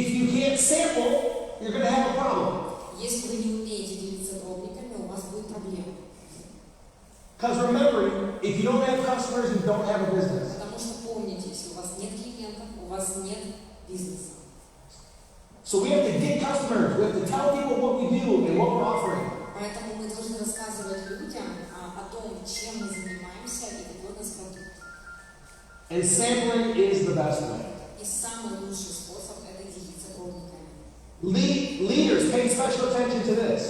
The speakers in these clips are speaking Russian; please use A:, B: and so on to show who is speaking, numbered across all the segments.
A: If you can't sample, you're going to have a problem.
B: Если вы не умеете делиться пробниками, у вас будет проблема.
A: Because remember, if you don't have customers, you don't have a business.
B: Потому что помните, если у вас нет клиентов, у вас нет бизнеса.
A: So we have to get customers. We have to tell people what we do and what we're offering.
B: Поэтому мы должны рассказывать людям о том, чем мы занимаемся и какой у нас продукт.
A: And sampling is the best way.
B: И самый лучший способ – это делиться пробниками.
A: Leaders, pay special attention to this.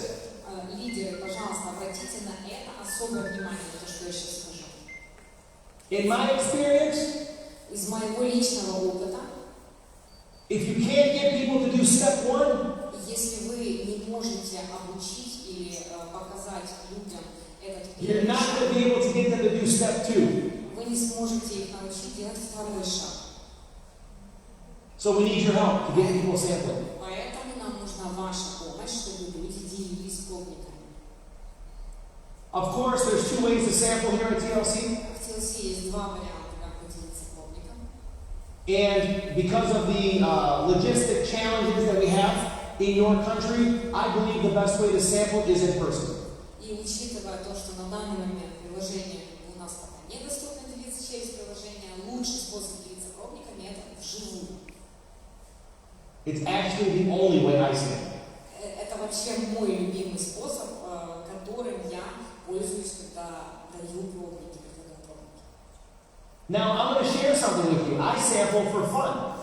B: Лидеры, пожалуйста, обратите на это особое внимание, на то, что я сейчас скажу.
A: In my experience,
B: из моего личного опыта,
A: if you can't get people to do step one,
B: если вы не можете обучить или показать людям этот
A: you're
B: первый
A: not
B: шаг,
A: going to be able to get them to do step two.
B: вы не сможете их научить делать второй шаг.
A: So we need your help to get people sampling.
B: Поэтому нам нужна ваша помощь, чтобы люди делились пробниками.
A: Of course, there's two ways to sample here at TLC.
B: В TLC есть два варианта, как поделиться пробником.
A: And because of the logistic challenges that we have in your country, I believe the best way to sample is in person.
B: И учитывая то, что на данный момент приложение у нас пока недоступно делиться через приложение, лучший способ делиться пробниками – это вживую.
A: It's actually the only way I sample.
B: Это вообще мой любимый способ, которым я пользуюсь, когда даю пробники, когда даю пробники.
A: Now, I'm going to share something with you. I sample for fun.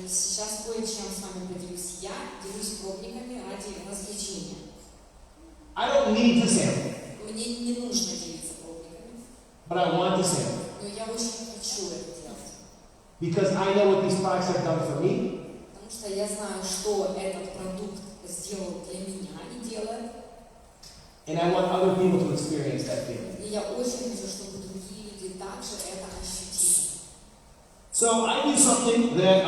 B: Сейчас кое-чем с вами поделюсь. Я делюсь пробниками ради развлечения.
A: I don't need to sample,
B: Мне не нужно делиться пробниками,
A: but I want to sample.
B: но я очень хочу это делать.
A: Because I know what these products have done for me.
B: Потому что я знаю, что этот продукт сделал для меня и делает.
A: And I want other people to experience that feeling.
B: И я очень хочу, чтобы другие люди также это ощутили.
A: So I do something that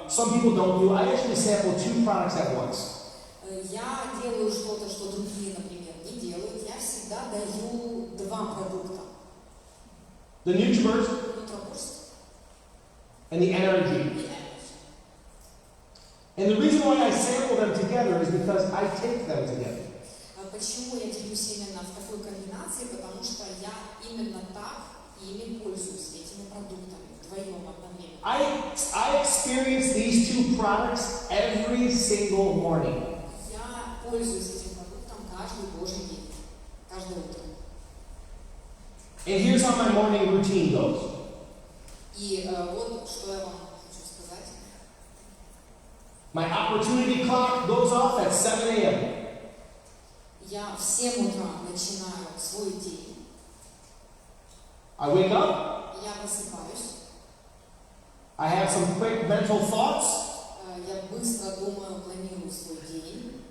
A: some people don't do. I actually sample two products at once.
B: Я делаю что-то, что другие, например, не делают. Я всегда даю два продукта.
A: The Nutriburst
B: Нутробурст
A: and the
B: и
A: NRG.
B: Energy.
A: And the reason why I sample them together is because I take them together.
B: Почему я делюсь именно в такой комбинации? Потому что я именно так ими пользуюсь, этими продуктами, вдвоем одновременно.
A: I experience these two products every single morning.
B: Я пользуюсь этим продуктом каждый божий день, каждое утро.
A: And here's how my morning routine goes.
B: И вот что я вам хочу сказать.
A: My opportunity clock goes off at 7 a.m.
B: Я в 7 утра начинаю свой день.
A: I wake up,
B: Я просыпаюсь.
A: I have some quick mental thoughts.
B: Я быстро думаю, планирую свой день.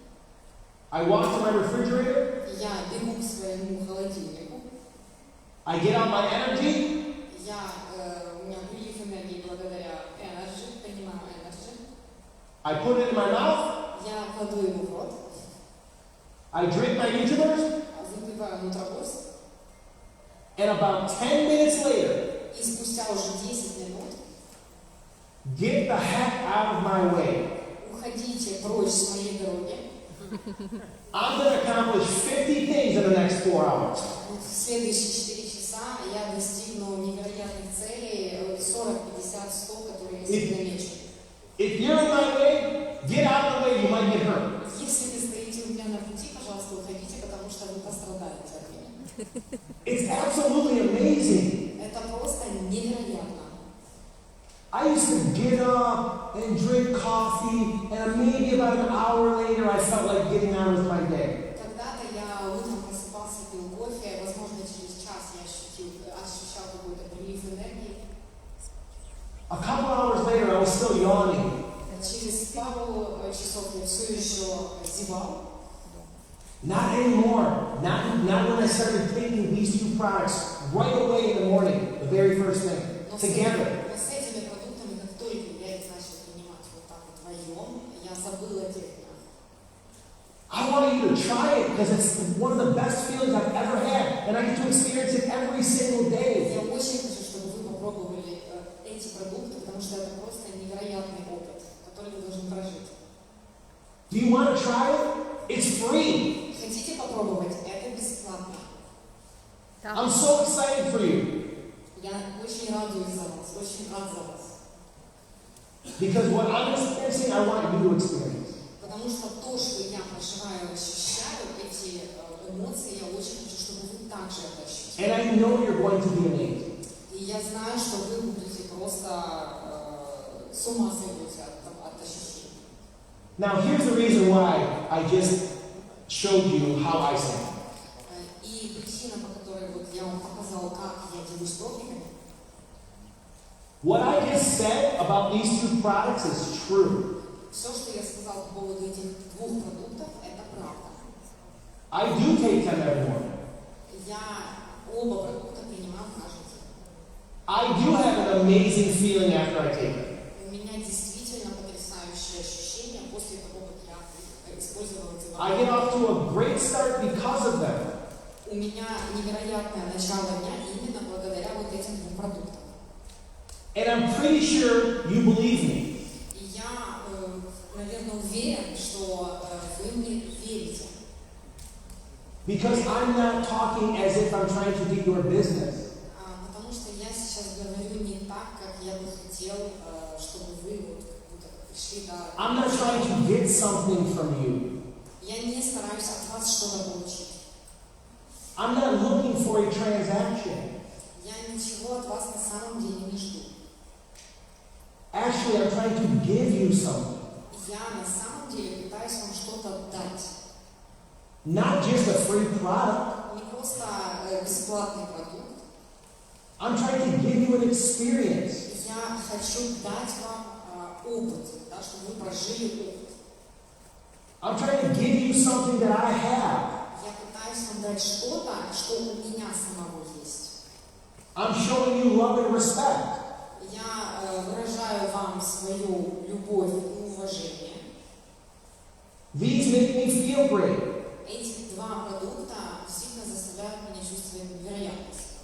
A: I walk to my refrigerator.
B: Я бегу к своему холодильнику.
A: I get out my energy.
B: У меня прилив энергии благодаря Energy, принимаю Energy.
A: I put it in my mouth.
B: Я кладу его в рот.
A: I drink my Nutriburst.
B: Выпиваю нутробурст.
A: And about 10 minutes later,
B: И спустя уже 10 минут
A: get the heck out of my way.
B: уходите прочь с моей дороги.
A: I'm going to accomplish 50 things in the next 4 hours.
B: В следующие 4 часа я достигну невероятных целей 40, 50, 100, которые я себе намечу.
A: If you're in my way, get out of the way, you might get hurt.
B: Если вы стоите у меня на пути, пожалуйста, уходите, потому что вы пострадаете от меня.
A: It's absolutely amazing.
B: Это просто невероятно.
A: I used to get up and drink coffee, and maybe about an hour later, I felt like getting on with my day.
B: Когда-то я утром просыпался, пил кофе, возможно, через час я ощущал какой-то прилив энергии.
A: A couple hours later, I was still yawning.
B: Через пару часов я все еще зевал.
A: Not anymore. Not when I started taking these two products right away in the morning, the very first thing, together.
B: Но с этими продуктами, как только я их начал принимать вот так вот вдвоем, я забыл о тех днях.
A: I want you to try it because it's one of the best feelings I've ever had, and I get to experience it every single day.
B: Я очень хочу, чтобы вы попробовали эти продукты, потому что это просто невероятный опыт, который вы должны прожить.
A: try it? It's free.
B: Хотите попробовать? Это бесплатно.
A: I'm so excited for you.
B: Я очень радуюсь за вас, очень рад за вас.
A: Because what I'm experiencing, I want you to experience.
B: Потому что то, что я проживаю и ощущаю, эти эмоции, я очень хочу, чтобы вы также это ощутили.
A: And I know you're going to be amazed.
B: И я знаю, что вы будете просто с ума сойдете от ощущений.
A: Now, here's the reason why I just showed you how I sample.
B: И причина, по которой вот я вам показала, как я делюсь пробниками.
A: What I just said about these two products is true.
B: Все, что я сказала по поводу этих двух продуктов, это правда.
A: I do take them every morning.
B: Я оба продукта принимаю каждый день.
A: I do have an amazing feeling after I take them.
B: У меня действительно потрясающее ощущение после того, как я использовала эти
A: I get off to a great start because of them.
B: У меня невероятное начало дня именно благодаря вот этим двум продуктам.
A: And I'm pretty sure you believe me.
B: И я, наверное, уверен, что вы мне верите.
A: Because I'm not talking as if I'm trying to get your business.
B: Потому что я сейчас говорю не так, как я бы хотел, чтобы вы вот пришли до...
A: I'm not trying to get something from you.
B: Я не стараюсь от вас что-то получить.
A: I'm not looking for a transaction.
B: Я ничего от вас на самом деле не жду.
A: Actually, I'm trying to give you something.
B: Я на самом деле пытаюсь вам что-то дать.
A: Not just a free product.
B: Не просто бесплатный продукт.
A: I'm trying to give you an experience.
B: Я хочу дать вам опыт, да, чтобы вы прожили опыт.
A: I'm trying to give you something that I have.
B: Я пытаюсь вам дать что-то, что у меня самого есть.
A: I'm showing you love and respect.
B: Я выражаю вам свою любовь и уважение.
A: These make me feel great.
B: Эти два продукта действительно заставляют меня чувствовать невероятность.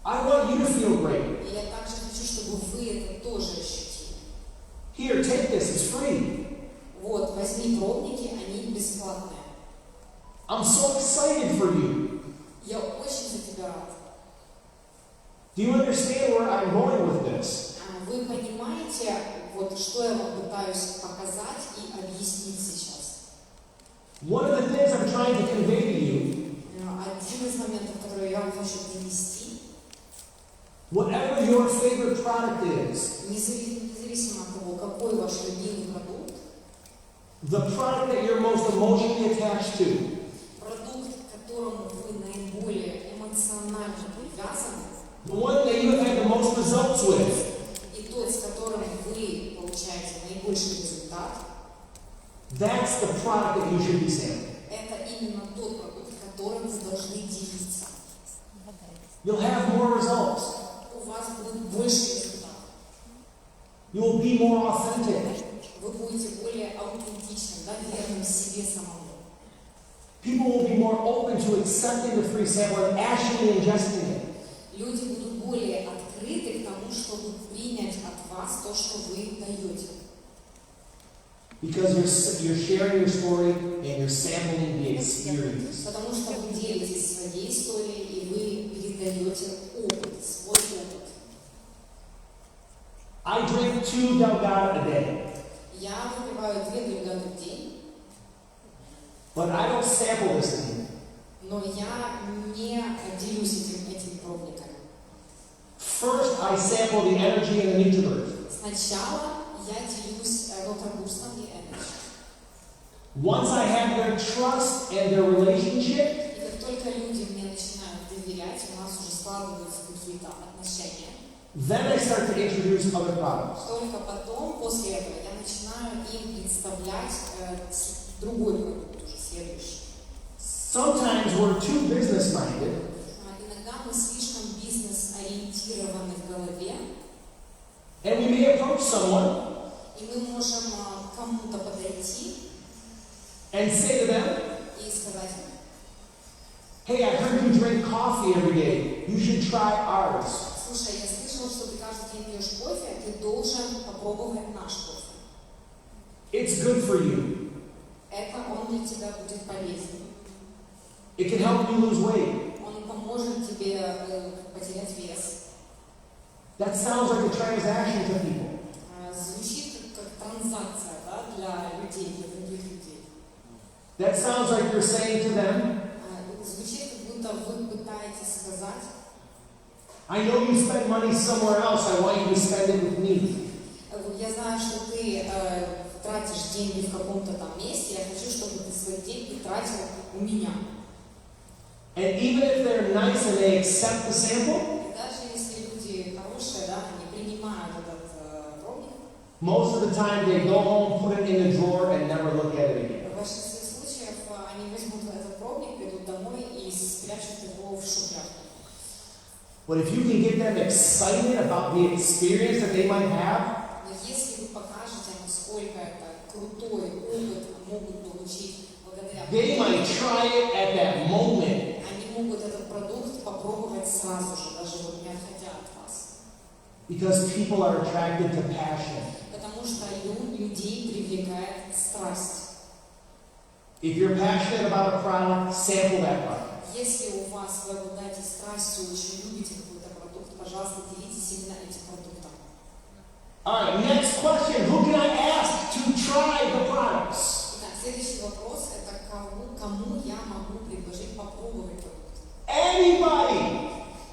A: I want you to feel great.
B: И я также хочу, чтобы вы это тоже ощутили.
A: Here, take this, it's free.
B: Вот, возьми пробники, они бесплатные.
A: I'm so excited for you.
B: Я очень за тебя рад.
A: Do you understand where I'm going with this?
B: Вы понимаете, вот что я вам пытаюсь показать и объяснить сейчас?
A: One of the things I'm trying to convey to you,
B: один из моментов, который я вам хочу донести,
A: whatever your favorite product is,
B: независимо от того, какой ваш любимый продукт,
A: the product that you're most emotionally attached to,
B: продукт, к которому вы наиболее эмоционально привязаны,
A: the one that you have had the most results with,
B: и тот, с которым вы получаете наибольший результат,
A: that's the product that you should be sampling.
B: это именно тот продукт, которым вы должны делиться.
A: You'll have more results.
B: У вас будет больше результатов.
A: You will be more authentic.
B: Вы будете более аутентичным, да, верным себе самому.
A: People will be more open to accepting the free sample and actually ingesting it.
B: Люди будут более открыты к тому, чтобы принять от вас то, что вы даете.
A: Because you're sharing your story and you're sampling the experience.
B: Потому что вы делитесь своей историей и вы передаете опыт, свой опыт.
A: I drink 2 Delgado a day.
B: Я выпиваю 2 Delgado в день,
A: But I don't sample this anymore.
B: но я не делюсь этими пробниками.
A: First, I sample the energy and the nutrient.
B: Сначала я делюсь Water-бустом и Energy.
A: Once I have their trust and their relationship,
B: И как только люди мне начинают доверять, у нас уже складываются какие-то отношения.
A: then I start to introduce other products.
B: Только потом, после этого, я начинаю им представлять другой продукт, уже следующий.
A: Sometimes we're too business-minded,
B: Иногда мы слишком бизнес-ориентированы в голове,
A: and we may approach someone
B: и мы можем кому-то подойти
A: and say to them,
B: и сказать:
A: hey, I heard you drink coffee every day. You should try ours.
B: слушай, я слышал, что ты каждый день пьешь кофе, ты должен попробовать наш кофе.
A: It's good for you.
B: Он он для тебя будет полезен.
A: It can help you lose weight.
B: Он поможет тебе потерять вес.
A: That sounds like a transaction to people.
B: Звучит как транзакция, да, для людей, для других людей.
A: That sounds like you're saying to them,
B: Звучит, как будто вы пытаетесь сказать:
A: I know you spend money somewhere else, I want you to spend it with me.
B: я знаю, что ты тратишь деньги в каком-то там месте, я хочу, чтобы ты свои деньги тратил у меня.
A: And even if they're nice and they accept the sample,
B: И даже если люди хорошие, да, они принимают этот пробник,
A: most of the time they go home, put it in the drawer, and never look at it again.
B: в большинстве случаев они возьмут этот пробник, придут домой и спрячут его в шухлядку.
A: But if you can get them excited about the experience that they might have,
B: Но если вы покажете, насколько это крутой опыт могут получить благодаря
A: they might try it at that moment.
B: они могут этот продукт попробовать сразу же, даже вот не отходя от вас.
A: Because people are attracted to passion.
B: Потому что людей привлекает страсть.
A: If you're passionate about a product, sample that product.
B: Если у вас вы обладаете страстью, очень любите какой-то продукт, пожалуйста, делитесь именно этим продуктом.
A: All right, next question. Who can I ask to try the products?
B: Итак, следующий вопрос – это кому я могу предложить попробовать продукт?
A: Anybody.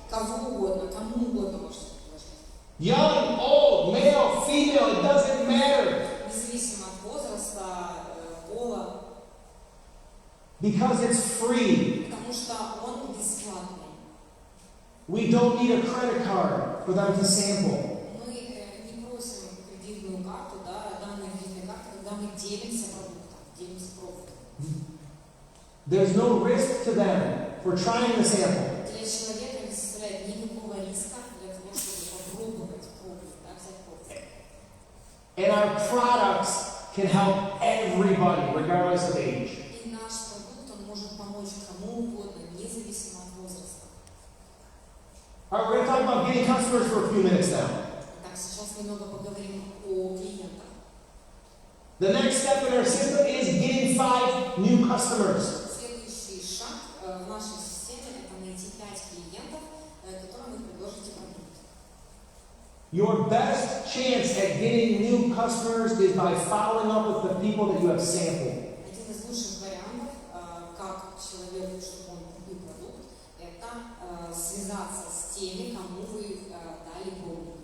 B: Кому угодно можете предложить.
A: Young, old, male, female, it doesn't matter.
B: Независимо от возраста, пола.
A: Because it's free.
B: Потому что он бесплатный.
A: We don't need a credit card for them to sample.
B: Мы не просим кредитную карту, да, данные кредитной карты, когда мы делимся продуктом, делимся продуктом.
A: There's no risk to them for trying the sample.
B: Для человека не составляет никакого риска для того, чтобы попробовать пробовать, да, взять пробовать.
A: And our products can help everybody, regardless of age.
B: И наш продукт, он может помочь кому угодно, независимо от возраста.
A: All right, we're going to talk about getting customers for a few minutes now.
B: Итак, сейчас немного поговорим о клиентах.
A: The next step in our system is getting 5 new customers.
B: Следующий шаг в нашей системе – это найти 5 клиентов, которым вы предложите продукт.
A: Your best chance at getting new customers is by following up with the people that you have sampled.
B: Один из лучших вариантов, как человеку, чтобы он купил продукт, это связаться с теми, кому вы дали пробник.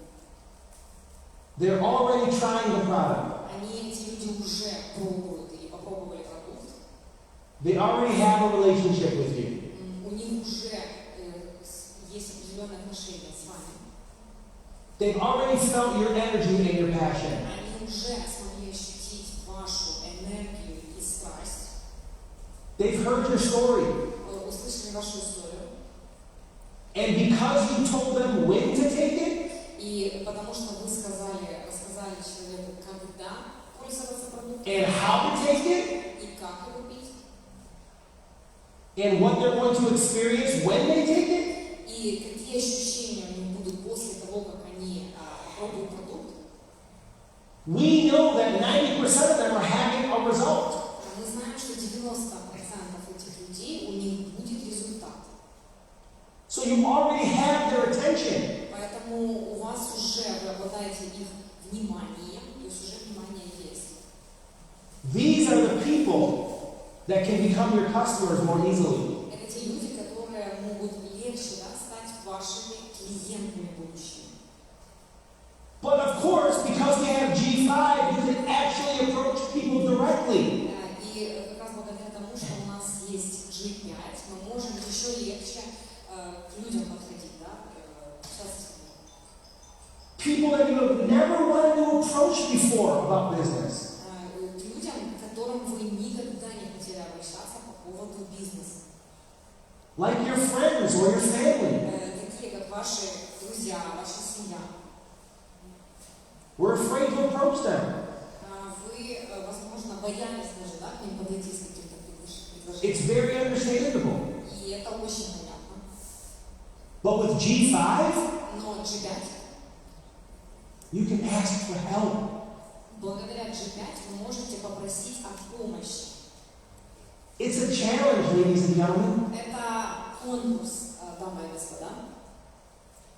A: They're already trying the product.
B: Эти люди уже пробуют или попробовали продукт.
A: They already have a relationship with you.
B: У них уже есть определенные отношения с вами.
A: They've already felt your energy and your passion.
B: Они уже смогли ощутить вашу энергию и страсть.
A: They've heard your story.
B: Услышали вашу историю.
A: And because you told them when to take it,
B: И потому что вы рассказали человеку, когда пользоваться продуктом,
A: and how to take it,
B: и как его пить,
A: and what they're going to experience when they take it,
B: и какие ощущения у них будут после того, как они пробуют продукт,
A: we know that 90% of them are having a result.
B: мы знаем, что 90% этих людей, у них будет результат.
A: So you already have their attention.
B: Поэтому у вас уже, вы обладаете их вниманием, то есть уже внимание есть.
A: These are the people that can become your customers more easily.
B: Это те люди, которые могут легче, да, стать вашими клиентами будущими.
A: But of course, because we have G5, you can actually approach people directly.
B: И как раз благодаря тому, что у нас есть G5, мы можем еще легче к людям подходить, да? Сейчас
A: People that you have never wanted to approach before about business.
B: к людям, к которым вы никогда не хотели обращаться по поводу бизнеса.
A: Like your friends or your family.
B: Такие, как ваши друзья, ваша семья.
A: We're afraid to approach them.
B: Вы, возможно, боялись даже, да, к ним подойти с каким-то предложением.
A: It's very understandable.
B: И это очень понятно.
A: But with G5,
B: Но G5,
A: you can ask for help.
B: благодаря G5 вы можете попросить о помощи.
A: It's a challenge, ladies and gentlemen.
B: Это конкурс, дамы и господа.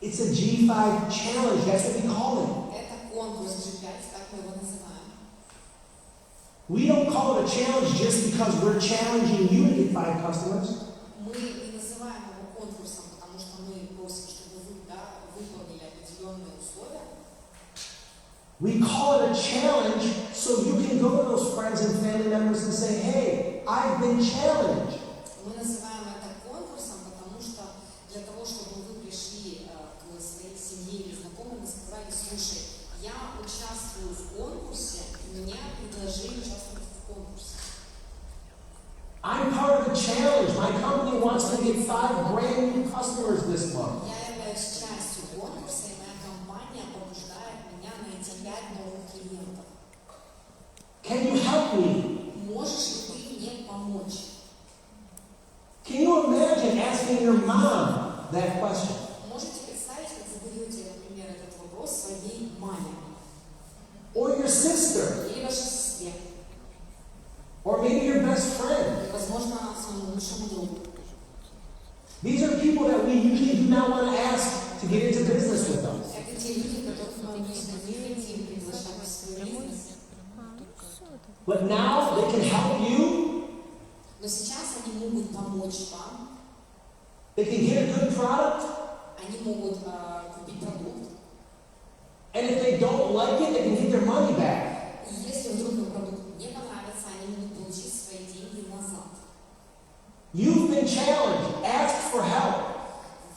A: It's a G5 challenge. That's what we call it.
B: Это конкурс G5, как мы его называем.
A: We don't call it a challenge just because we're challenging you to get 5 customers.
B: Мы не называем его конкурсом, потому что мы просим, чтобы вы выполнили определенные условия.
A: We call it a challenge so you can go to those friends and family members and say, hey, I've been challenged.
B: Мы называем это конкурсом, потому что для того, чтобы вы пришли к своей семье или знакомым и сказали, слушай, я участвую в конкурсе, меня предложили участвовать в конкурсе.
A: I'm part of the challenge. My company wants to get 5 brand new customers this month.
B: Я являюсь частью конкурса, и моя компания побуждает меня найти 5 новых клиентов.
A: Can you help me?
B: Можешь ли ты мне помочь?
A: Can you imagine asking your mom that question?
B: Можете представить, как задаете, например, этот вопрос своей маме
A: Or your sister?
B: или вашей сестре,
A: Or maybe your best friend?
B: или, возможно, своему лучшему другу.
A: These are people that we usually do not want to ask to get into business with them.
B: Это те люди, которых мы обычно не хотим приглашать в свой бизнес.
A: But now they can help you.
B: Но сейчас они могут помочь вам,
A: They can get a good product.
B: они могут купить продукт.
A: And if they don't like it, they can get their money back.
B: И если вдруг им продукт не понравится, они могут получить свои деньги назад.
A: You've been challenged. Ask for help.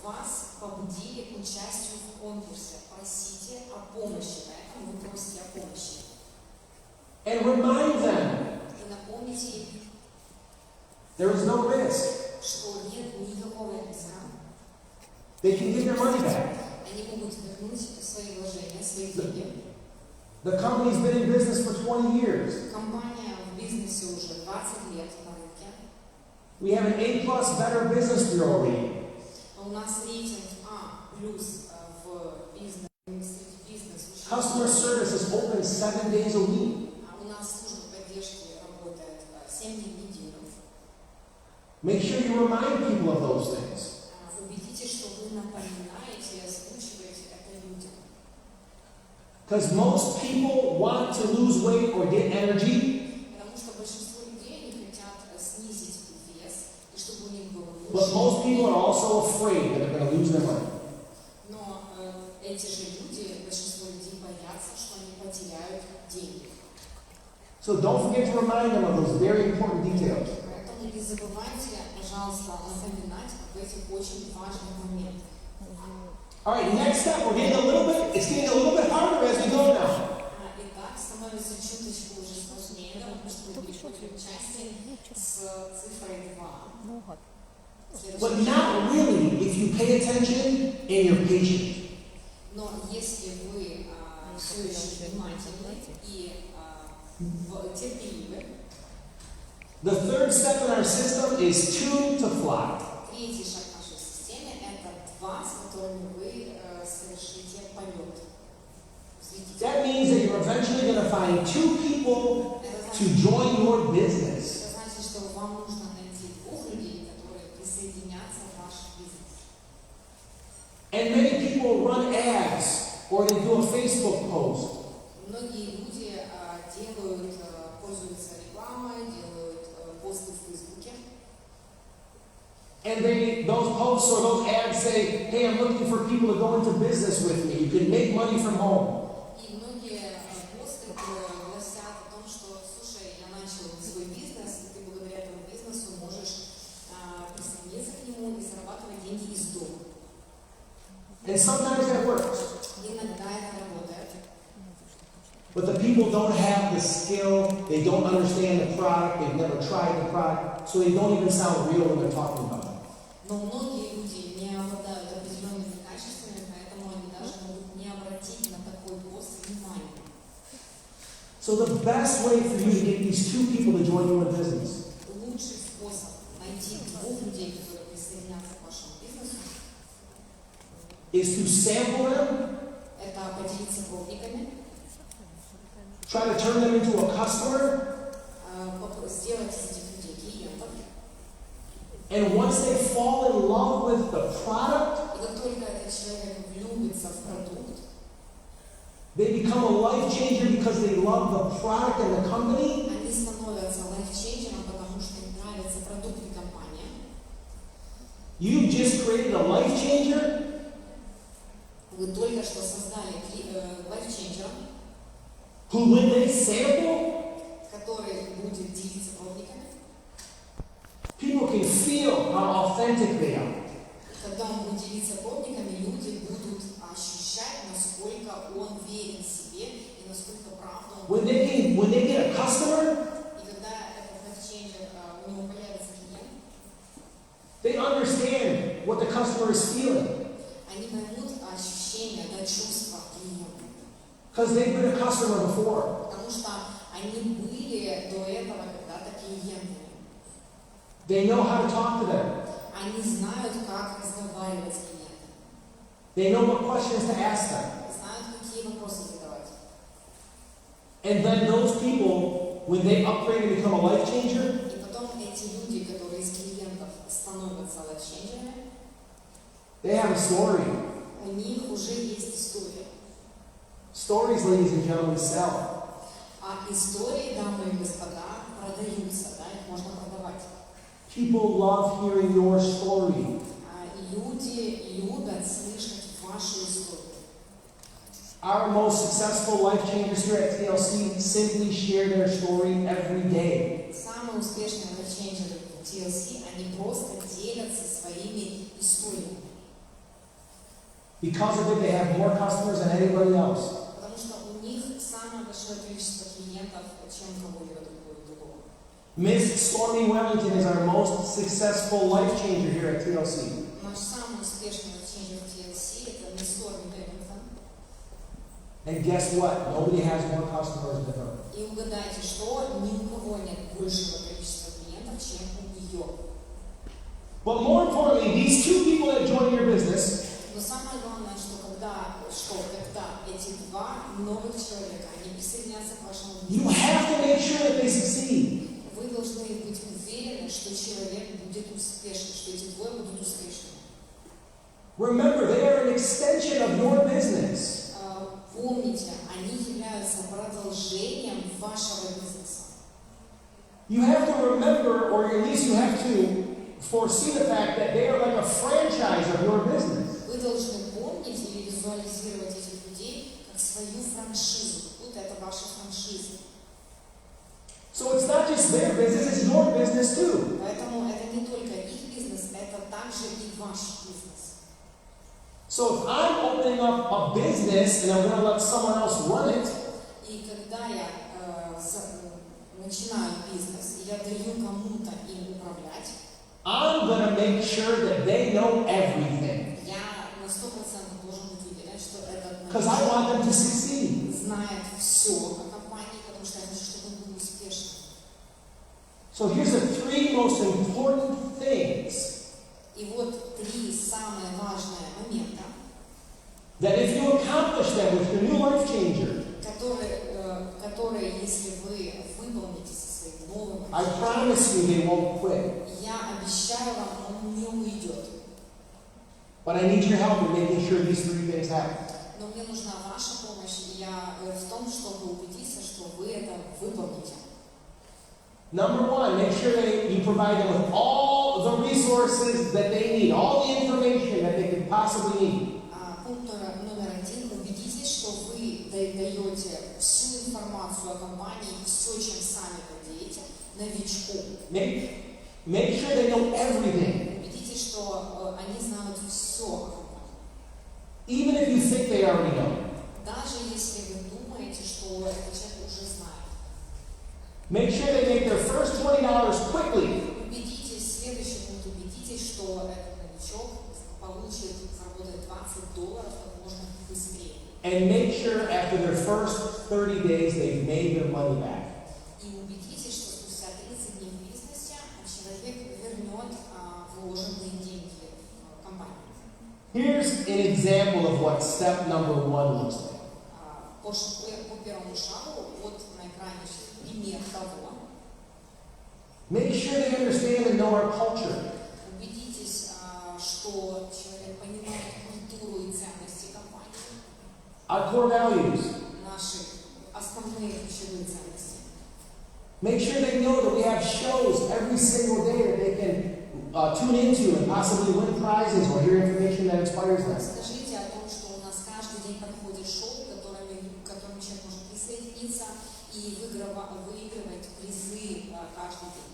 B: Вас побудили к участию в конкурсе. Просите о помощи, поэтому вы просите о помощи.
A: And remind them
B: И напомните им,
A: there is no risk.
B: что нет никакого риска.
A: They can get their money back.
B: Они могут вернуть свои вложения, свои деньги.
A: The company's been in business for 20 years.
B: Компания в бизнесе уже 20 лет на рынке.
A: We have an A+ Better Business Bureau rating.
B: У нас рейтинг А+ в бизнес.
A: Customer service is open 7 days a week.
B: У нас служба поддержки работает 7 дней в неделю.
A: Make sure you remind people of those things.
B: Убедитесь, что вы напоминаете, озвучиваете это людям.
A: Because most people want to lose weight or get energy,
B: Потому что большинство людей не хотят снизить вес, и чтобы у них было
A: but most people
B: лучше.
A: are also afraid that they're going to lose their money.
B: Но эти же люди, большинство людей боятся, что они потеряют деньги.
A: So don't forget to remind them of those very important details.
B: Поэтому не забывайте, пожалуйста, напоминать об этих очень важных моментах.
A: All right, next step, it's getting a little bit harder as we go now.
B: Итак, становится чуточку уже сложнее, потому что мы переходим к части с цифрой 2.
A: But not really if you pay attention and you're patient.
B: Но если вы все еще внимательны и терпеливы,
A: The third step in our system is 2 to fly.
B: третий шаг в нашей системе – это 2, с которыми вы совершите полет.
A: That means that you're eventually going to find 2 people to join your business.
B: Это значит, что вам нужно найти 2 людей, которые присоединятся в ваш бизнес.
A: And many people run ads or they do a Facebook post.
B: Многие люди пользуются рекламой, делают посты в Фейсбуке.
A: And those posts or those ads say, hey, I'm looking for people to go into business with me. You can make money from home.
B: И многие посты гласят о том, что, слушай, я начал свой бизнес, и ты благодаря этому бизнесу можешь присоединиться к нему и зарабатывать деньги из дома.
A: And sometimes that works.
B: Иногда это работает.
A: But the people don't have the skill, they don't understand the product, they've never tried the product, so they don't even sound real when they're talking about it.
B: Но многие люди не обладают определенными качествами, поэтому они даже могут не обратить на такой пост внимания.
A: So the best way for you to get these 2 people to join you in business
B: Лучший способ найти 2 людей, которые присоединятся к вашему бизнесу,
A: is to sample them,
B: это поделиться пробниками,
A: try to turn them into a customer,
B: сделать из этих людей клиентов.
A: And once they fall in love with the product,
B: И как только этот человек влюбится в продукт,
A: they become a life changer because they love the product and the company.
B: они становятся лайфчейнджером, потому что им нравится продукт и компания.
A: You just created a life changer
B: Вы только что создали лайфчейнджера,
A: who, when they sample,
B: который будет делиться пробниками.
A: people can feel how authentic they are.
B: Когда он будет делиться пробниками, люди будут ощущать, насколько он верен себе и насколько правда он.
A: When they get a customer,
B: И когда этот лайфчейнджер, у него появится клиент,
A: they understand what the customer is feeling
B: они поймут ощущения, да, чувства клиента.
A: because they've been a customer before.
B: Потому что они были до этого когда-то клиентами.
A: They know how to talk to them.
B: Они знают, как разговаривать с клиентами.
A: They know what questions to ask them.
B: Знают, какие вопросы задавать.
A: And then those people, when they upgrade and become a life changer,
B: И потом эти люди, которые из клиентов становятся лайфчейнджерами,
A: they have a story.
B: у них уже есть история.
A: Stories, ladies and gentlemen, sell.
B: А истории, дамы и господа, продаются, да, их можно продавать.
A: People love hearing your story.
B: Люди любят слышать вашу историю.
A: Our most successful life changers here at TLC simply share their story every day.
B: Самые успешные лайфчейнджеры в TLC, они просто делятся своими историями.
A: Because of it, they have more customers than anybody else.
B: Потому что у них самое большое количество клиентов, чем кого-либо другого.
A: Miss Stormy Wellington is our most successful life changer here at TLC.
B: Наш самый успешный лайфчейнджер в TLC – это мисс Stormy Wellington.
A: And guess what? Nobody has more customers than her.
B: И угадайте, что ни у кого нет большего количества клиентов, чем у нее.
A: But more importantly, these two people that join your business,
B: Но самое главное, что когда эти два новых человека, они присоединятся к вашему
A: you
B: бизнесу,
A: have to make sure that they succeed.
B: вы должны быть уверены, что человек будет успешен, что эти двое будут успешны.
A: Remember, they are an extension of your business.
B: Помните, они являются продолжением вашего бизнеса.
A: You have to remember, or at least you have to foresee the fact that they are like a franchise of your business.
B: Вы должны помнить или визуализировать этих людей как свою франшизу. Вот это ваша франшиза.
A: So it's not just their business, it's your business too.
B: Поэтому это не только их бизнес, это также и ваш бизнес.
A: So if I'm opening up a business and I'm going to let someone else run it,
B: И когда я начинаю бизнес, и я даю кому-то им управлять,
A: I'm going to make sure that they know everything.
B: я на 100% должен быть уверен, что этот
A: Because I want them to succeed.
B: знает все о компании, потому что я хочу, чтобы он был успешным.
A: So here's the three most important things
B: И вот три самые важные момента,
A: that if you accomplish them with your new life changer,
B: которые, если вы выполните со своим новым,
A: I promise you they won't quit.
B: я обещаю вам, он не уйдет.
A: But I need your help in making sure these three things happen.
B: Но мне нужна ваша помощь, и я в том, чтобы убедиться, что вы это выполните.
A: Number one, make sure that you provide them with all the resources that they need, all the information that they could possibly need.
B: Пункт номер один. Убедитесь, что вы даете всю информацию о компании, все, чем сами владеете, новичку.
A: Make sure they know everything.
B: Убедитесь, что они знают все о компании.
A: Even if you think they already know.
B: Даже если вы думаете, что этот человек уже знает.
A: Make sure they make their first $20 quickly.
B: Убедитесь, следующий пункт, убедитесь, что этот новичок заработает $20 как можно быстрее.
A: And make sure after their first 30 days they've made their money back.
B: И убедитесь, что спустя 30 дней в бизнесе человек вернет вложенные деньги в компанию.
A: Here's an example of what step number one looks like.
B: По первому шагу, вот на экране пример того.
A: Make sure they understand and know our culture.
B: Убедитесь, что человек понимает культуру и ценности компании.
A: Our core values.
B: Наши основные ключевые ценности.
A: Make sure they know that we have shows every single day that they can tune into and possibly win prizes or hear information that inspires them.
B: Скажите о том, что у нас каждый день проходит шоу, к которому человек может присоединиться и выигрывать призы каждый день.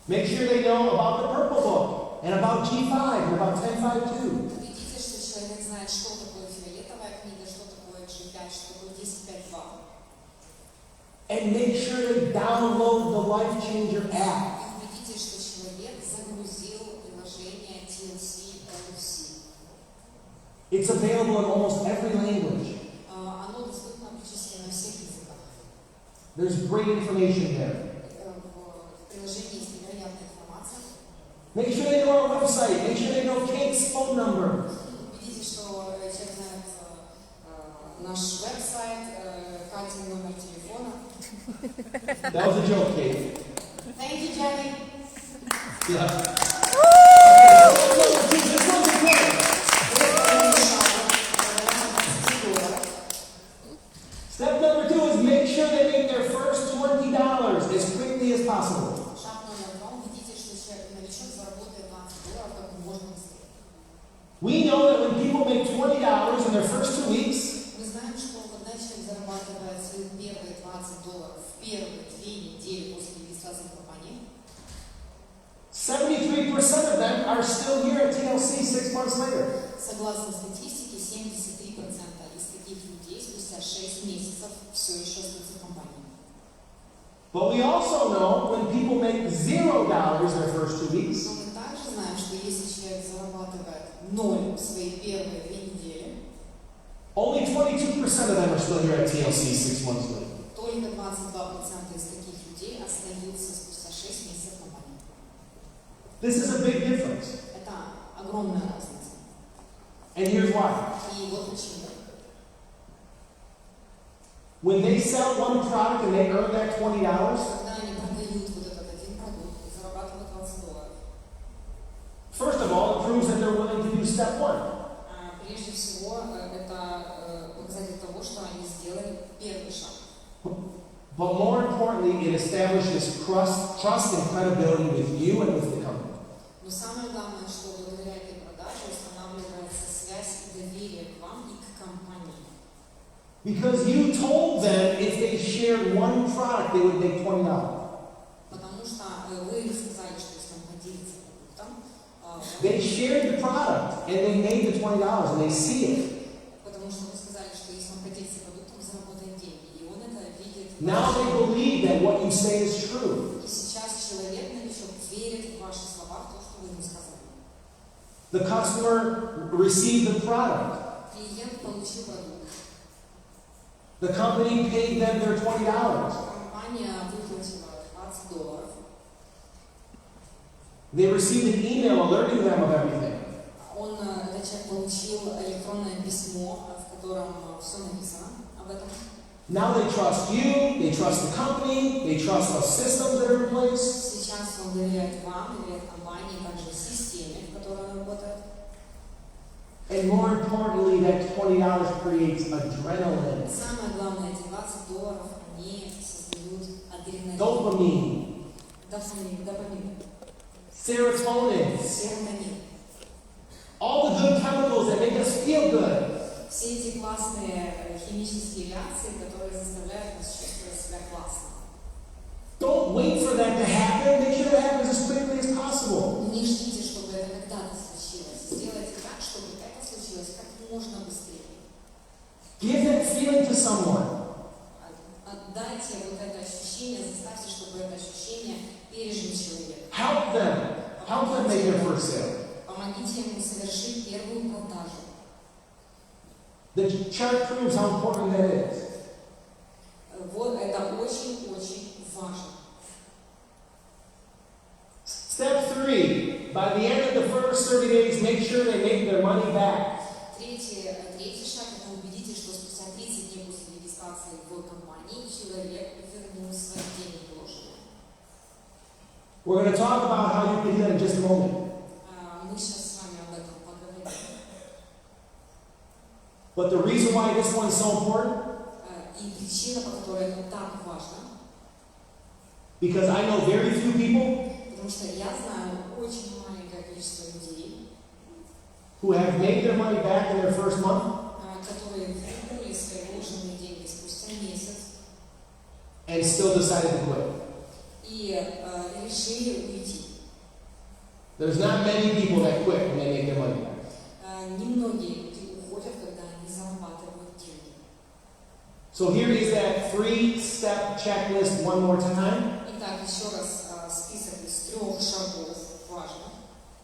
A: Make sure they know about the Purple Book and about G5 and about 10.5.2.
B: Убедитесь, что человек знает, что такое фиолетовая книга, что такое G5, что такое 10.5.2.
A: And make sure they download the Life Changer app.
B: И убедитесь, что человек загрузил приложение TLC LFC.
A: It's available in almost every language.
B: Оно доступно практически на всех языках.
A: There's great information there.
B: В приложении есть невероятная информация.
A: Make sure they know our website. Make sure they know Kate's phone number.
B: Убедитесь, что человек знает наш веб-сайт, Катин номер телефона.
A: That was a joke, Kate.
B: Thank you, Jenny.
A: Yeah. Step number 2 is make sure they make their first $20 as quickly as possible.
B: Шаг номер 2. Убедитесь, что новичок заработает $20 как можно быстрее.
A: We know that when people make $20 in their first 2 weeks,
B: Мы знаем, что когда человек зарабатывает свои первые $20 в первые 2 недели после регистрации в компании,
A: 73% of them are still here at TLC 6 months later.
B: согласно статистике, 73% из таких людей спустя 6 месяцев все еще остаются в компании.
A: But we also know when people make $0 their first 2 weeks,
B: Но мы также знаем, что если человек зарабатывает 0 в свои первые 2 недели,
A: only 22% of them are still here at TLC 6 months later.
B: только 22% из таких людей остаются спустя 6 месяцев в компании.
A: This is a big difference.
B: Это огромная разница.
A: And here's why.
B: И вот почему.
A: When they sell one product and they earn that $20,
B: Когда они продают вот этот один продукт и зарабатывают $20,
A: first of all, it proves that they're willing to do step 1.
B: прежде всего, это показатель того, что они сделали первый шаг.
A: But more importantly, it establishes trust and credibility with you and with the company.
B: Но самое главное, что благодаря этой продаже устанавливается связь и доверие к вам и к компании.
A: Because you told them if they shared one product, they would make $20.
B: Потому что вы сказали, что если он поделится продуктом,
A: They shared the product and they made the $20 and they see it.
B: потому что вы сказали, что если он поделится продуктом, заработает деньги, и он это видит.
A: Now they believe that what you say is true.
B: И сейчас человек, новичок, верит в ваши слова, в то, что вы ему сказали.
A: The customer received the product.
B: Клиент получил продукт.
A: The company paid them their $20.
B: Компания выплатила $20.
A: They received an email alerting them of everything.
B: Этот человек получил электронное письмо, в котором все написано об этом.
A: Now they trust you, they trust the company, they trust the systems that are in place.
B: Сейчас он доверяет вам, доверяет компании, также системе, в которой он работает.
A: And more importantly, that $20 creates adrenaline,
B: Самое главное, эти $20, они создают адреналин,
A: dopamine,
B: дофамин,
A: serotonin,
B: серотонин.
A: all the good chemicals that make us feel good.
B: Все эти классные химические реакции, которые заставляют нас чувствовать себя классно.
A: Don't wait for that to happen. Make sure it happens as quickly as possible.
B: Не ждите, чтобы это когда-то случилось. Сделайте так, чтобы это случилось как можно быстрее.
A: Give that feeling to someone.
B: Отдайте вот это ощущение, заставьте, чтобы это ощущение пережил человек.
A: Help them make their first sale.
B: Помогите ему совершить первую продажу.
A: The chart proves how important that is.
B: Вот это очень-очень важно.
A: Step 3. By the end of the first 30 days, make sure they make their money back.
B: Третий шаг – это убедитесь, что спустя 30 дней после регистрации в компании человек вернул свои деньги вложенные.
A: We're going to talk about how you can do that in just a moment.
B: Мы сейчас с вами об этом поговорим.
A: But the reason why this one is so important,
B: И причина, по которой это так важно,
A: because I know very few people
B: потому что я знаю очень маленькое количество людей,
A: who have made their money back in their first month
B: которые вернули свои вложенные деньги спустя месяц
A: and still decided to quit.
B: и решили уйти.
A: There's not many people that quit when they make their money back.
B: Немногие люди уходят, когда они зарабатывают деньги.
A: So here is that 3-step checklist one more time.
B: Итак, еще раз список из 3 шагов важно.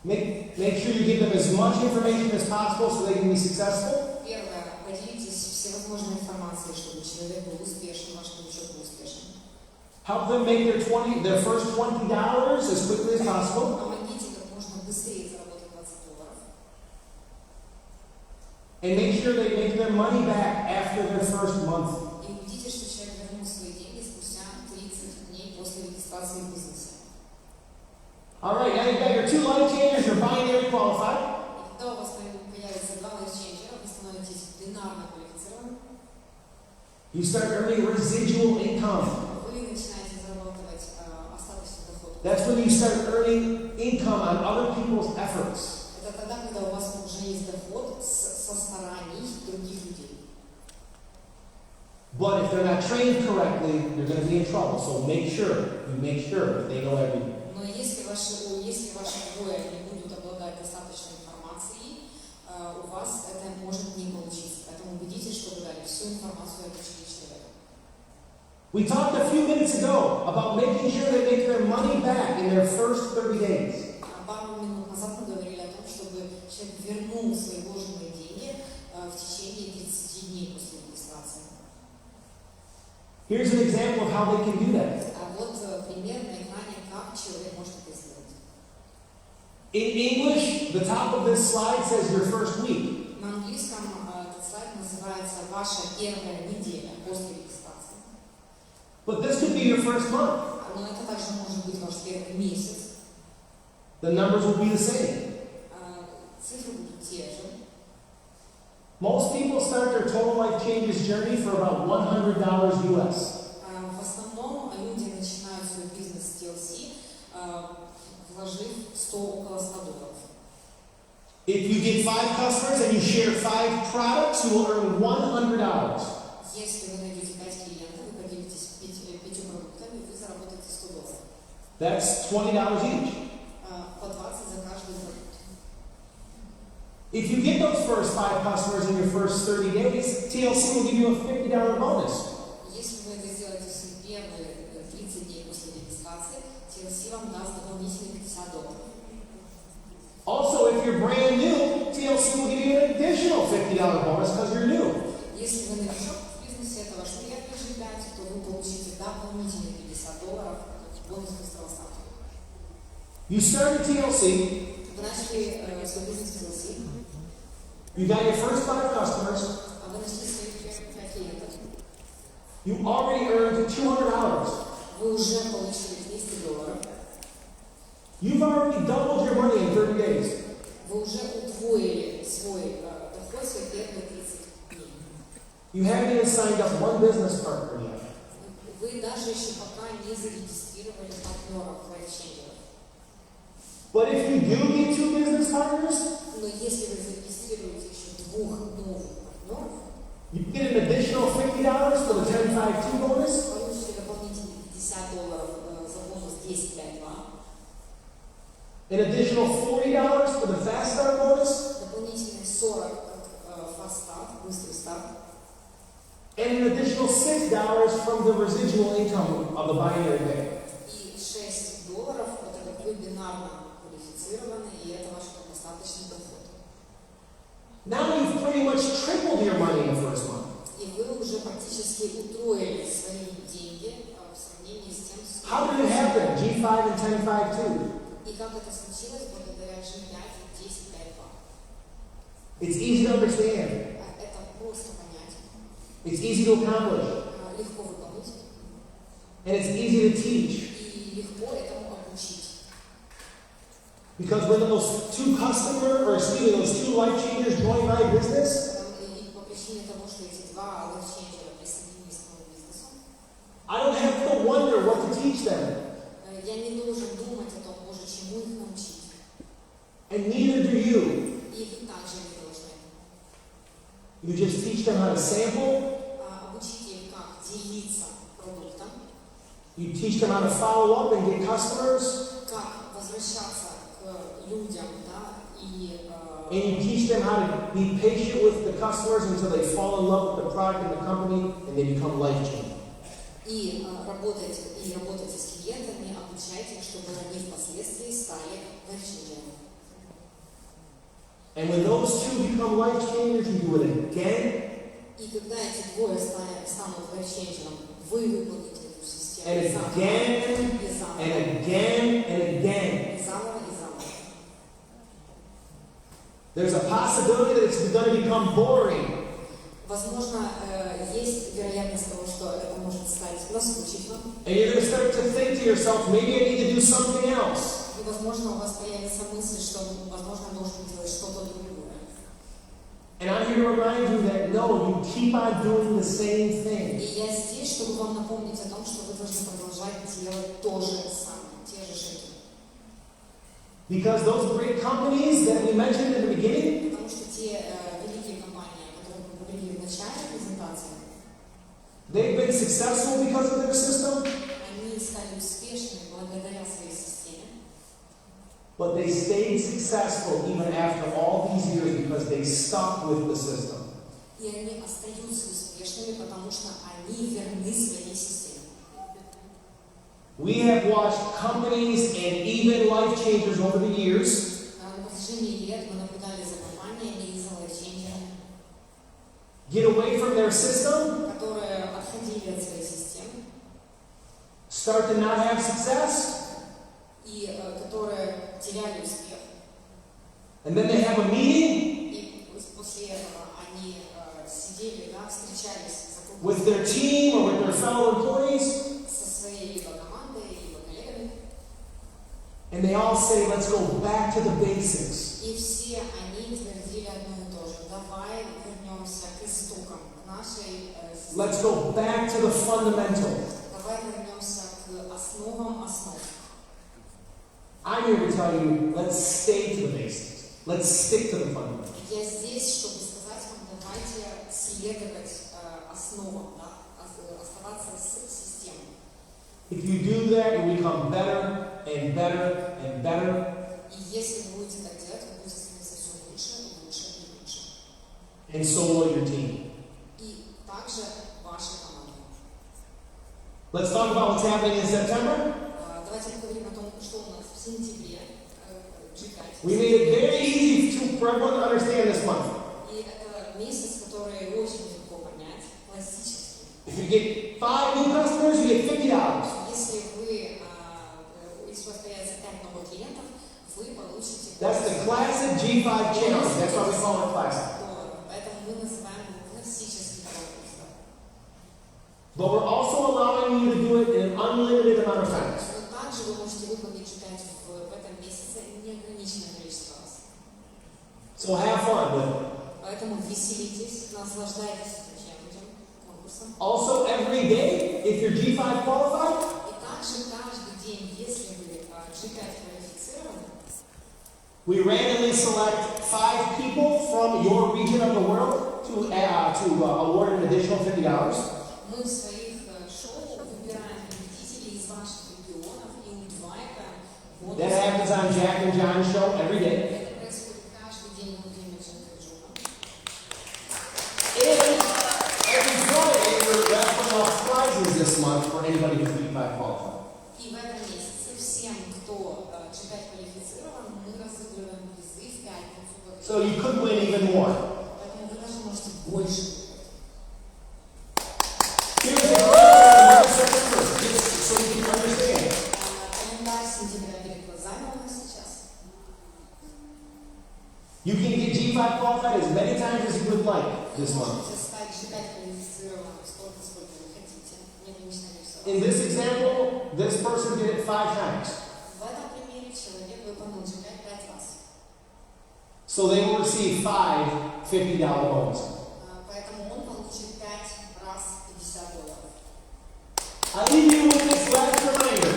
A: Make sure you give them as much information as possible so they can be successful.
B: Первое, поделитесь всевозможной информацией, чтобы человек был успешен, ваш новичок был успешен.
A: Help them make their first $20 as quickly as possible.
B: Помогите как можно быстрее заработать $20.
A: And make sure they make their money back after their first month.
B: И убедитесь, что человек вернул свои деньги спустя 30 дней после регистрации в бизнесе.
A: Alright, now you've got your 2 life changers, you're binary qualified.
B: И когда у вас появится 2 лайфчейнджера, вы становитесь бинарно квалифицированным,
A: You start earning residual income.
B: вы начинаете зарабатывать остаточный доход.
A: That's when you start earning income on other people's efforts.
B: Это тогда, когда у вас уже есть доход со стараний других людей.
A: But if they're not trained correctly, you're going to be in trouble. So make sure that they know everything.
B: Но если ваши двое не будут обладать достаточной информацией, у вас это может не получиться. Поэтому убедитесь, что вы дали всю информацию о человеку.
A: We talked a few minutes ago about making sure they make their money back in their first 30 days.
B: Пару минут назад мы говорили о том, чтобы человек вернул свои вложенные деньги в течение 30 дней после регистрации.
A: Here's an example of how they can do that.
B: А вот пример на экране, как человек может это сделать.
A: In English, the top of this slide says your first week.
B: На английском этот слайд называется «Ваша первая неделя после регистрации».
A: But this could be your first month.
B: Но это также может быть ваш первый месяц.
A: The numbers will be the same.
B: Цифры будут те же.
A: Most people start their total life changes journey for about $100 US.
B: В основном люди начинают свой бизнес с TLC, вложив около $100.
A: If you get 5 customers and you share 5 products, you will earn $100.
B: Если вы найдете 5 клиентов, вы поделитесь 5 продуктами, вы заработаете $100.
A: That's $20 each.
B: По 20 за каждый продукт.
A: If you get those first 5 customers in your first 30 days, TLC will give you a $50 bonus.
B: Если вы это сделаете в первые 30 дней после регистрации, TLC вам даст дополнительные $50.
A: Also, if you're brand new, TLC will give you an additional $50 bonus because you're new.
B: Если вы новичок в бизнесе, это ваш первый же 5, то вы получите дополнительные $50 как бонус быстрого старта.
A: You started TLC.
B: Вы начали свой бизнес в TLC.
A: You got your first 5 customers.
B: А вы нашли своих первых 5 клиентов.
A: You already earned $200.
B: Вы уже получили $200.
A: You've already doubled your money in 30 days.
B: Вы уже удвоили свой доход свои первые 30 дней.
A: You haven't even signed up one business partner yet.
B: Вы даже еще пока не зарегистрировали партнеров лайфчейнджеров.
A: But if you do get 2 business partners,
B: Но если вы зарегистрируете еще 2 новых партнеров,
A: you get an additional $50 for the 10-5-2 bonus.
B: получите дополнительные $50 за бонус 10-5-2.
A: An additional $40 for the fast start bonus.
B: Дополнительные 40 fast start, быстрый старт.
A: And an additional $6 from the residual income of the binary bank.
B: И $6 это как вы бинарно квалифицированы, и это ваш достаточный доход.
A: Now you've pretty much tripled your money in the first month.
B: И вы уже практически утроили свои деньги в сравнении с тем, что...
A: How did it happen? G5 and 10-5-2.
B: И как это случилось благодаря G5 и 10-5-2.
A: It's easy to understand.
B: Это просто понять.
A: It's easy to accomplish.
B: Легко выполнить.
A: And it's easy to teach.
B: И легко этому обучить.
A: Because when those two those two life changers join my business,
B: И по причине того, что эти два лайфчейнджера присоединились к моему бизнесу,
A: I don't have to wonder what to teach them.
B: я не должен думать о том, Боже, чему их научить.
A: And neither do you.
B: И вы также не должны.
A: You just teach them how to sample.
B: Обучите их, как делиться продуктом.
A: You teach them how to follow up and get customers.
B: Как возвращаться к людям, да, и
A: And you teach them how to be patient with the customers until they fall in love with the product and the company and they become life-changing.
B: И работайте с клиентами, обучайте их, чтобы они впоследствии стали лайфчейнджерами.
A: And when those two become life-changers, you do it again.
B: И когда эти двое станут лайфчейнджером, вы выполните эту систему.
A: And again, and again, and again.
B: И заново, и заново.
A: There's a possibility that it's going to become boring.
B: Возможно, есть вероятность того, что это может стать наскучительным.
A: And you're going to start to think to yourself, maybe I need to do something else.
B: И, возможно, у вас появится мысль, что, возможно, должен делать что-то другое.
A: And I'm here to remind you that no, you keep on doing the same thing.
B: И я здесь, чтобы вам напомнить о том, что вы должны продолжать делать то же самое, те же шаги.
A: Because those great companies that we mentioned in the beginning,
B: Потому что те великие компании, о которых мы говорили в начале презентации,
A: they've been successful because of their system,
B: они стали успешными благодаря своей системе.
A: but they stayed successful even after all these years because they stuck with the system.
B: И они остаются успешными, потому что они верны своей системе.
A: We have watched companies and even life changers over the years
B: На протяжении лет мы наблюдали за компаниями и за лайфчейнджерами,
A: get away from their system,
B: которые отходили от своей системы
A: start to not have success,
B: и которые теряли успех.
A: and then they have a meeting
B: И после этого они сидели, да, встречались за круглым
A: with their team or with their fellow employees,
B: со своей либо командой, либо коллегами.
A: and they all say, let's go back to the basics.
B: И все они твердили одно и то же. Давай вернемся к истокам, к нашей системе.
A: Let's go back to the fundamentals.
B: Давай вернемся к основам основ.
A: I'm here to tell you, let's stay to the basics. Let's stick to the fundamentals.
B: Я здесь, чтобы сказать вам, давайте следовать основам, да, оставаться с системой.
A: If you do that, you become better and better and better.
B: И если вы будете так делать, вы будете становиться все лучше, лучше и лучше.
A: And so will your team.
B: И также ваша команда.
A: Let's talk about what's happening in September.
B: Давайте поговорим о том, что у нас в сентябре.
A: We made it very easy for everyone to understand this month.
B: И это месяц, который очень легко понять, классический.
A: If you get 5 new customers, you get $50.
B: Если у вас появится 5 новых клиентов, вы получите
A: That's the classic G5 challenge. That's why we call it classic.
B: Поэтому мы называем его классический конкурс.
A: But we're also allowing you to do it in an unlimited amount of times.
B: Но также вы можете выполнить читать в этом месяце неограниченное количество раз.
A: So have fun with it.
B: Поэтому веселитесь, наслаждайтесь этим конкурсом.
A: Also, every day, if you're G5 qualified,
B: И также каждый день, если вы G5 квалифицированы,
A: we randomly select 5 people from your region of the world to award an additional $50.
B: мы в своих шоу выбираем победителей из ваших регионов и удваиваем бонусы.
A: That happens on Jack and John's show every day.
B: Это происходит каждый день во время Джека и Джона.
A: And every Friday, we're raffling off prizes this month for anybody who's G5 qualified.
B: И в этом месяце всем, кто G5 квалифицирован, мы разыгрываем призы в пятницу.
A: So you could win even more.
B: Поэтому вы даже можете больше выиграть.
A: Here's the calendar of September, just so you can understand.
B: Календарь сентября перед глазами у нас сейчас.
A: You can get G5 qualified as many times as you would like this
B: Вы
A: month.
B: можете стать G5 квалифицированным столько, сколько вы хотите. Неограниченное количество.
A: In this example, this person did it 5 times.
B: В этом примере человек выполнил G5 5
A: So they will receive 5 $50 bonuses.
B: Поэтому он получит 5 раз $50.
A: I leave you with this last reminder.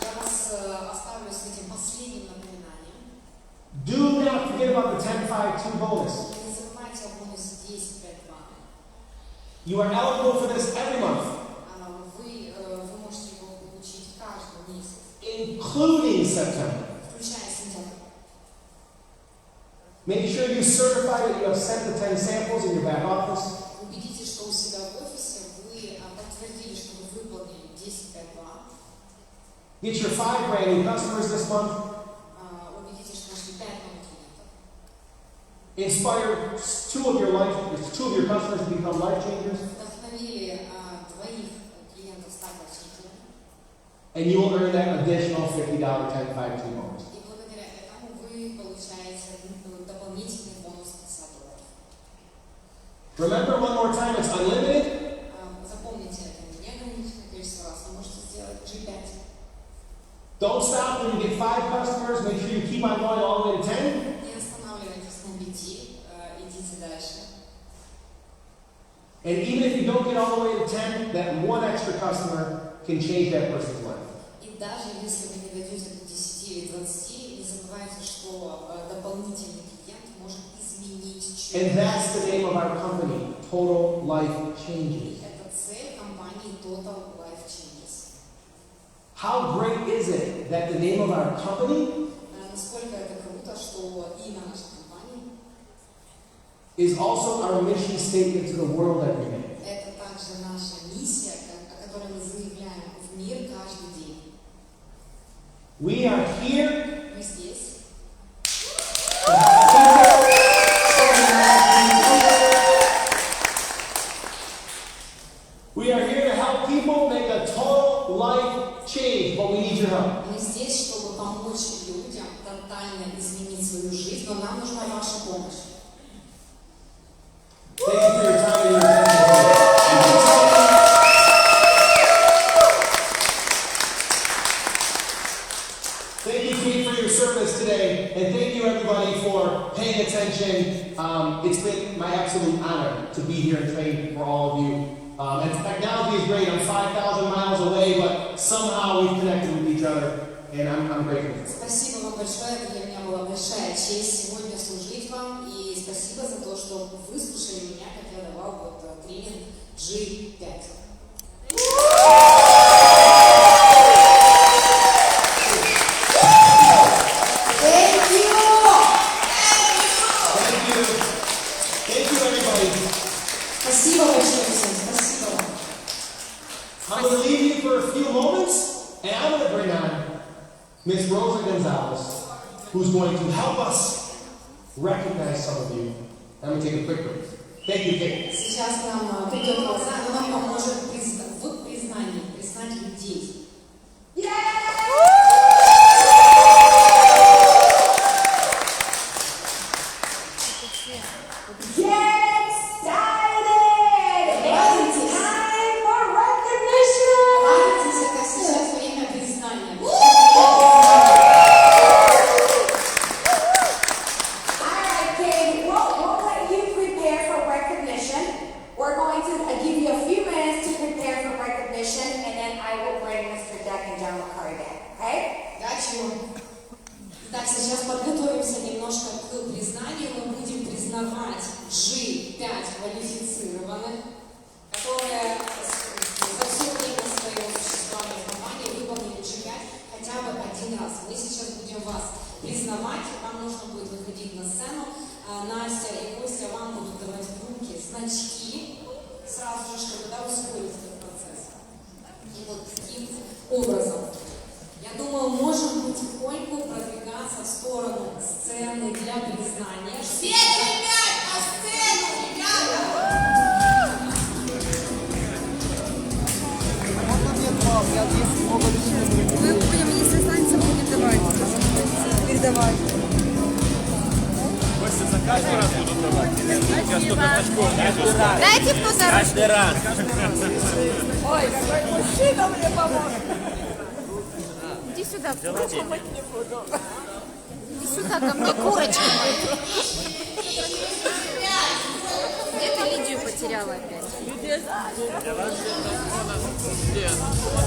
B: Я вас оставлю с этим последним напоминанием.
A: Do not forget about the 10-5-2 bonus.
B: Не забывайте о бонусе 10-5-2.
A: You are eligible for this every month,
B: Вы можете его получить каждый месяц,
A: including September.
B: включая сентябрь.
A: Make sure you certify that you have sent the 10 samples in your back office.
B: Убедитесь, что у себя в офисе вы подтвердили, что вы выполнили 10-5-2.
A: Get your 5 brand new customers this month.
B: Убедитесь, что нашли 5 новых клиентов.
A: Inspire 2 of your customers to become life changers.
B: Вдохновили двоих клиентов стать лечителями.
A: And you will earn that additional $50 10-5-2 bonus.
B: И благодаря этому вы получаете дополнительный бонус $50.
A: Remember one more time, it's unlimited.
B: Запомните, это неограниченное количество раз. Вы можете сделать G5.
A: Don't stop when you get 5 customers. Make sure you keep on going all the way to 10.
B: Не останавливайтесь на 5, идите дальше.
A: And even if you don't get all the way to 10, that one extra customer can change that person's life.
B: И даже если вы не дойдете до 10 или 20, не забывайте, что дополнительный клиент может изменить
A: And
B: человека.
A: that's the name of our company, Total Life Changes.
B: Это цель компании Total Life Changes.
A: How great is it that the name of our company
B: Насколько это круто, что имя нашей компании
A: is also our mission statement to the world every day.
B: это также наша миссия, о которой мы заявляем в мир каждый день.
A: We are here
B: Мы здесь.
A: We are here to help people make a total life change, but we need your help.
B: Мы здесь, чтобы помочь людям тотально изменить свою жизнь, но нам нужна ваша помощь.
A: Thank you for your time and your attention. Thank you, Kate, for your service today, and thank you, everybody, for paying attention. It's been my absolute honor to be here and train for all of you. And technology is great. I'm 5,000 miles away, but somehow we've connected with each other, and I'm grateful.
B: Спасибо вам большое, это для меня была большая честь сегодня служить вам, и спасибо за то, что выслушали меня, как я давал тренинг G5.
A: Thank you, everybody.
B: Спасибо большое всем, спасибо вам.
A: I'm going to leave you for a few moments, and I'm going to bring on Miss Rosa Gonzalez, who's going to help us recognize some of you. I'm going to take a quick break. Thank you, Kate.
B: Сейчас к нам придет Роза, она нам поможет в признании, признать людей. Итак, сейчас подготовимся немножко к признанию. Мы будем признавать G5 квалифицированных, которые за все время своего существования в компании выполнили G5 хотя бы один раз. Мы сейчас будем вас признавать, вам нужно будет выходить на сцену. Настя и Костя вам будут давать в руки значки сразу же, чтобы ускорить этот процесс. И вот таким образом. Я думаю, можем потихоньку продвигаться в сторону сцены для признания.
C: Все ребят на сцену, ребята!
D: Мы будем, если останется, будем давать. Передавать.
E: Костя, за каждый раз будут давать? Сейчас только очко.
D: Дайте кто-то.
E: Каждый раз.
C: Ой, какой мужчина мне поможет!
D: Иди сюда.
C: Помыть не буду.
D: Иди сюда. Ха-ха, ко мне курочка моя. Где ты Лидию потеряла опять?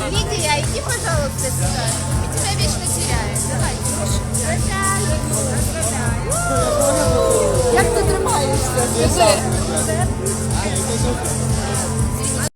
D: Лидия, иди, пожалуйста, сюда. Мы тебя вечно теряем. Давай, Як ти тримаєшся? Скажи.